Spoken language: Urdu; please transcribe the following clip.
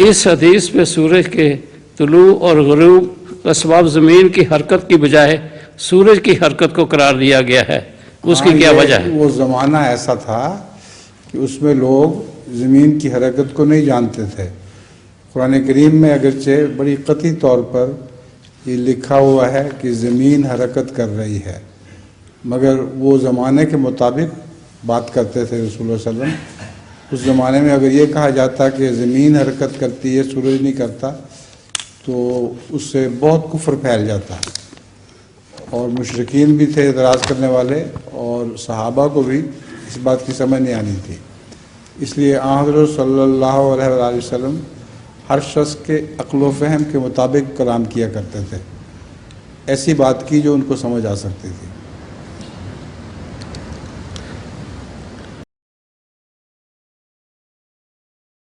اس حدیث میں سورج کے طلوع اور غروب کا سبب زمین کی حرکت کی بجائے سورج کی حرکت کو قرار دیا گیا ہے، اس کی کیا وجہ ہے؟ وہ زمانہ ایسا تھا کہ اس میں لوگ زمین کی حرکت کو نہیں جانتے تھے۔ قرآن کریم میں اگرچہ بڑی قطعی طور پر یہ لکھا ہوا ہے کہ زمین حرکت کر رہی ہے، مگر وہ زمانے کے مطابق بات کرتے تھے رسول اللہ صلی اللہ علیہ وسلم۔ اس زمانے میں اگر یہ کہا جاتا کہ زمین حرکت کرتی ہے سورج نہیں کرتا تو اس سے بہت کفر پھیل جاتا، اور مشرکین بھی تھے اعتراض کرنے والے، اور صحابہ کو بھی اس بات کی سمجھ نہیں آنی تھی۔ اس لیے آن حضرت صلی اللہ علیہ وآلہ وسلم ہر شخص کے عقل و فہم کے مطابق کلام کیا کرتے تھے، ایسی بات کی جو ان کو سمجھ آ سکتی تھی۔